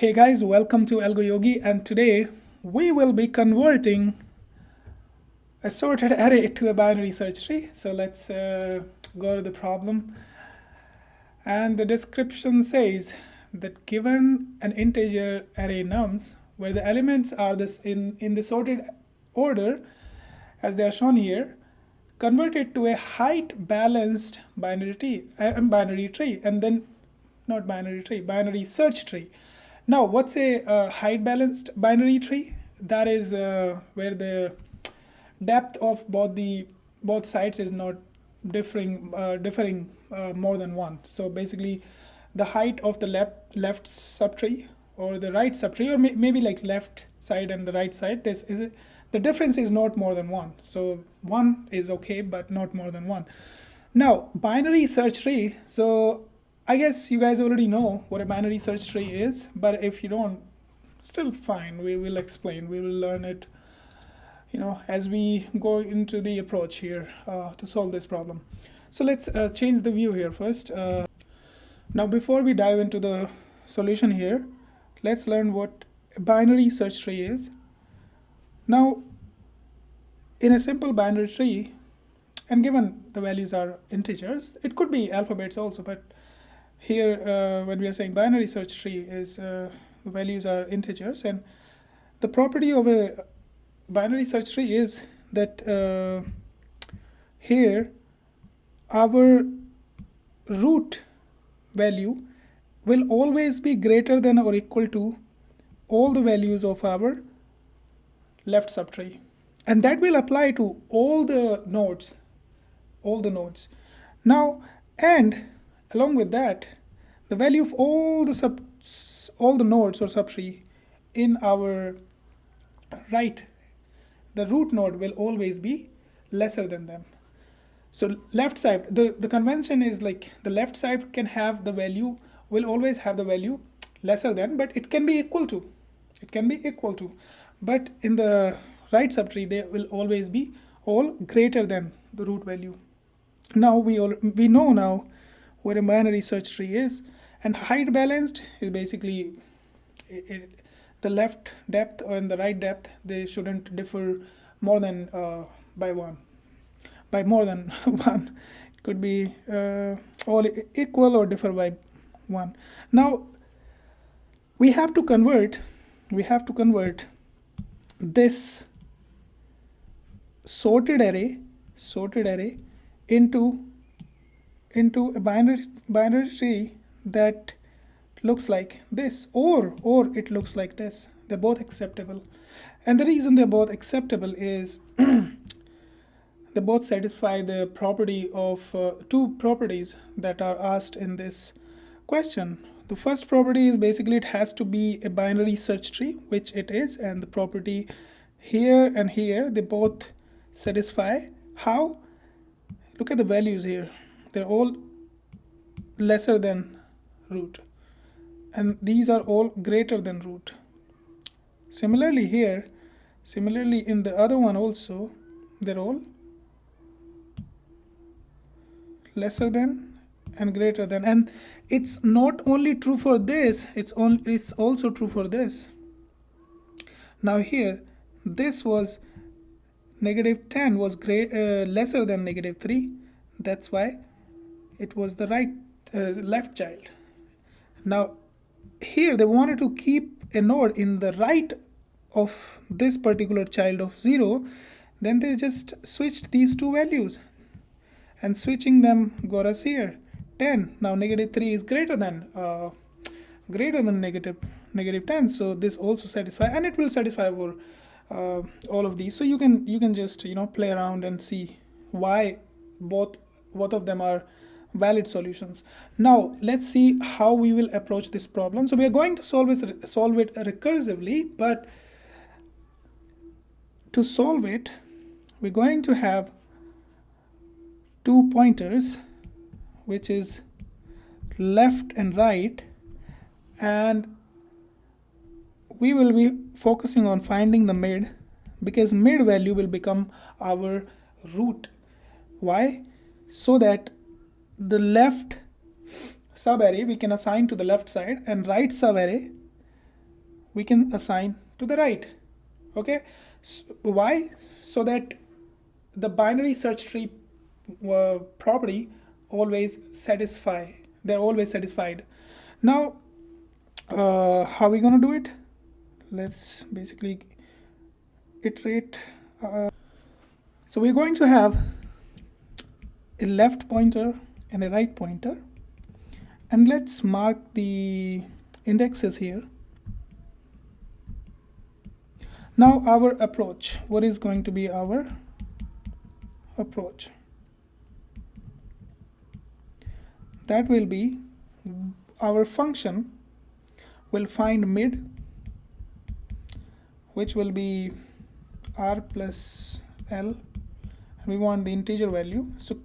Hey guys, welcome to AlgoYogi, and today we will be converting a sorted array to a binary search tree. So let's go to the problem. And the description says that given an integer array nums, where the elements are this in the sorted order as they are shown here, convert it to a height balanced binary tree, and then not binary tree, binary search tree. Now, what's a height balanced binary tree? That is where the depth of both sides is not differing more than one. So basically, the height of the left subtree or the right subtree, or maybe like left side and the right side, the difference is not more than one. So one is okay, but not more than one. Now, binary search tree. So I guess you guys already know what a binary search tree is, but if you don't, still fine. We will explain. We will learn it, as we go into the approach here to solve this problem. So let's change the view here first. Now, before we dive into the solution here, let's learn what a binary search tree is. Now, in a simple binary tree, and given the values are integers, it could be alphabets also, but here, when we are saying binary search tree, is the values are integers, and the property of a binary search tree is that here our root value will always be greater than or equal to all the values of our left subtree, and that will apply to all the nodes. Now, and along with that, the value of all the nodes or subtree in our right, the root node will always be lesser than them. So left side, the convention is like the left side can have the value, will always have the value lesser than, but it can be equal to. But in the right subtree, they will always be all greater than the root value. Now we know now what a binary search tree is, and height balanced is basically the left depth and the right depth, they shouldn't differ more than by more than one. It could be all equal or differ by one. Now we have to convert this sorted array into a binary tree that looks like this, or it looks like this. They're both acceptable, and the reason they're both acceptable is they both satisfy the property of two properties that are asked in this question. The first property is basically it has to be a binary search tree, which it is, and the property here and here, they both satisfy. How? Look at the values here. They're all lesser than root, and these are all greater than root. Similarly here, in the other one also, they're all lesser than and greater than. And it's not only true for this, it's also true for this. Now here, this was -10 was lesser than -3. That's why it was the left child. Now here they wanted to keep a node in the right of this particular child of 0. Then they just switched these two values, and switching them got us here 10. Now -3 is greater than -10, so this also satisfies, and it will satisfy for all of these. So you can just play around and see why both of them are valid solutions. Now let's see how we will approach this problem. So we are going to solve it recursively, but to solve it, we're going to have two pointers, which is left and right, and we will be focusing on finding the mid, because mid value will become our root. Why? So that the left subarray we can assign to the left side, and right subarray we can assign to the right. Okay, why? So that the binary search tree property always satisfy, they're always satisfied. Now how are we going to do it? Let's basically iterate. So we're going to have a left pointer and a right pointer, and let's mark the indexes here. Now our approach, what is going to be our approach? That will be, our function will find mid, which will be r plus l, and we want the integer value. So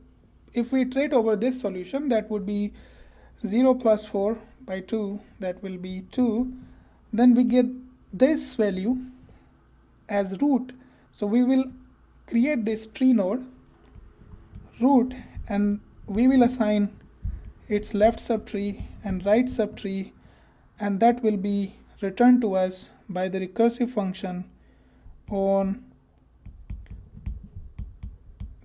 if we iterate over this solution, that would be 0 plus 4 by 2, that will be 2. Then we get this value as root. So we will create this tree node root, and we will assign its left subtree and right subtree, and that will be returned to us by the recursive function on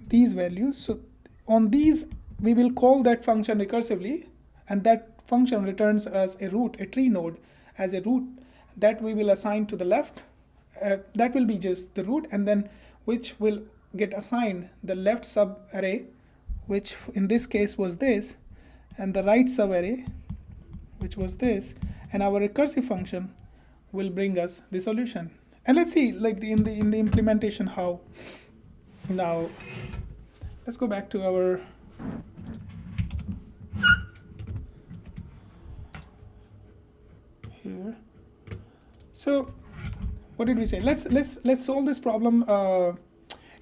these values. So on these we will call that function recursively, and that function returns us a root, a tree node as a root that we will assign to the left. That will be just the root, and then which will get assigned the left sub array, which in this case was this, and the right sub array, which was this, and our recursive function will bring us the solution. And let's see, like in the implementation, how. Now let's go back to our here. So what did we say? Let's solve this problem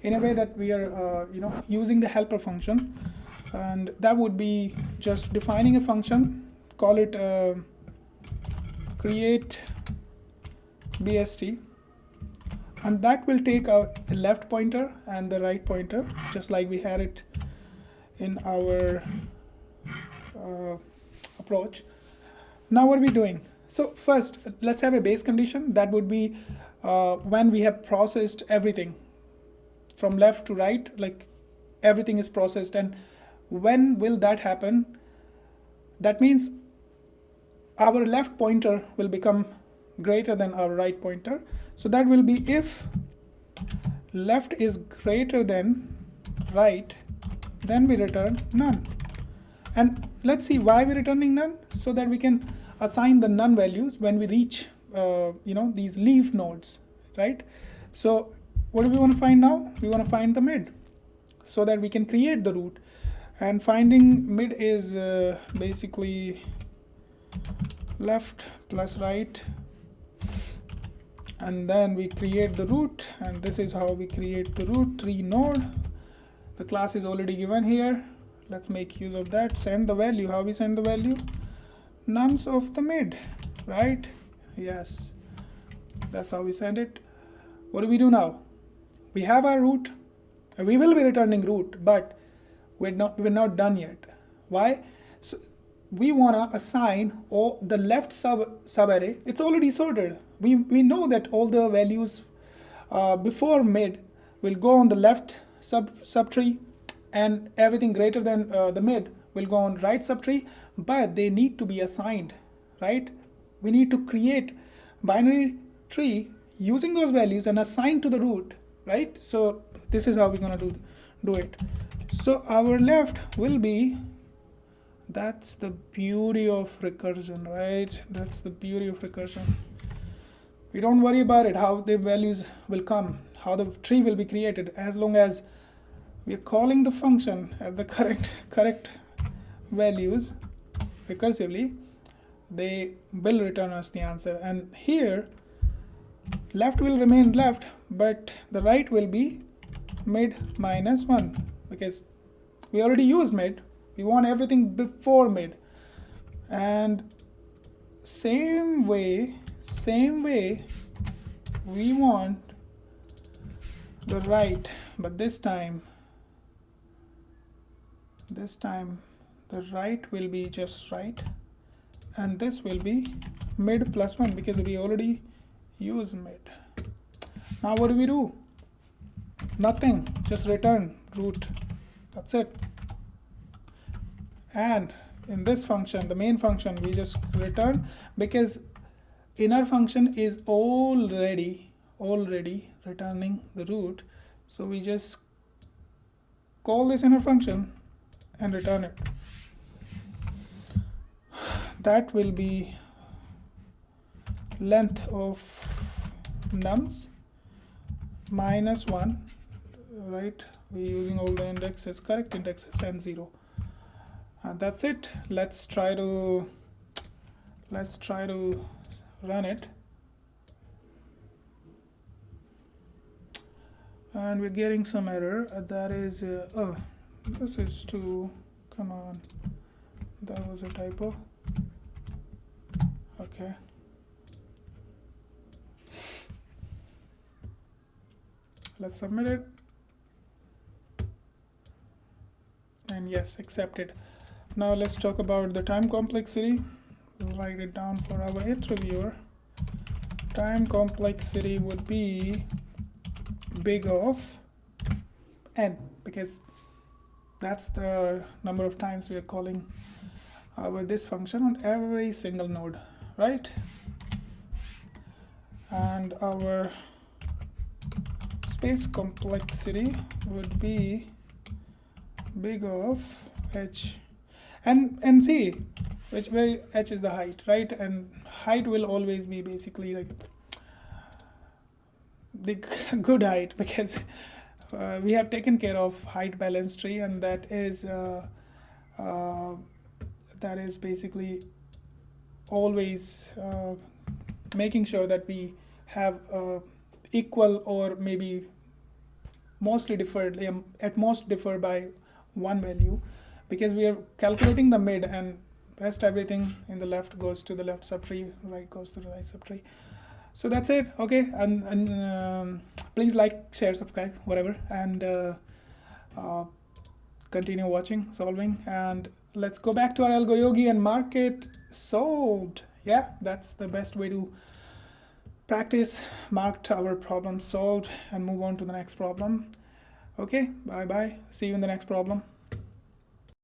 in a way that we are using the helper function, and that would be just defining a function, call it create bst, and that will take out the left pointer and the right pointer, just like we had it in our approach. Now what are we doing? So first, let's have a base condition. That would be when we have processed everything from left to right, like everything is processed. And when will that happen? That means our left pointer will become greater than our right pointer. So that will be if left is greater than right, then we return none. And let's see why we're returning none, so that we can assign the none values when we reach these leaf nodes, right? So what do we want to find now? We want to find the mid, so that we can create the root. And finding mid is basically left plus right, and then we create the root, and this is how we create the root tree node. The class is already given here. Let's make use of that. Send the value. How we send the value? Nones of the mid, right? Yes, that's how we send it. What do we do now? We have our root, and we will be returning root, but we're not done yet. Why? So we want to assign all the left subarray. It's already sorted. We know that all the values before mid will go on the left subtree, and everything greater than the mid will go on right subtree, but they need to be assigned, right? We need to create binary tree using those values and assign to the root, right? So this is how we're going to do it. So our left will be, that's the beauty of recursion, right? That's the beauty of recursion. We don't worry about it, how the values will come, how the tree will be created, as long as we are calling the function at the correct values recursively, they will return us the answer. And here left will remain left, but the right will be mid minus 1, because we already used mid. We want everything before mid. And same way we want the right, but this time the right will be just right, and this will be mid plus 1, because we already use mid. Now what do we do? Nothing, just return root. That's it. And in this function, the main function, we just return, because inner function is already returning the root. So we just call this inner function and return it. That will be length of nums minus 1, right? We're using all the indexes, correct indexes, and 0. And that's it. Let's try to run it. And we're getting some error. That is oh, this is too, come on, that was a typo. Okay, let's submit it, and yes, accepted. Now let's talk about the time complexity. We'll write it down for our interviewer. Time complexity would be big of n, because that's the number of times we are calling our this function on every single node, right? And our space complexity would be big of h, and see which way h is the height, right? And height will always be basically like the good height, because we have taken care of height balance tree, and that is basically always making sure that we have equal or maybe mostly differed, at most differ by one value, because we are calculating the mid, and rest everything in the left goes to the left subtree, right goes to the right subtree. So that's it. Okay, and please like, share, subscribe, whatever, and continue watching, solving, and let's go back to our AlgoYogi and mark it solved. Yeah, that's the best way to practice. Marked our problem solved and move on to the next problem. Okay, bye bye. See you in the next problem.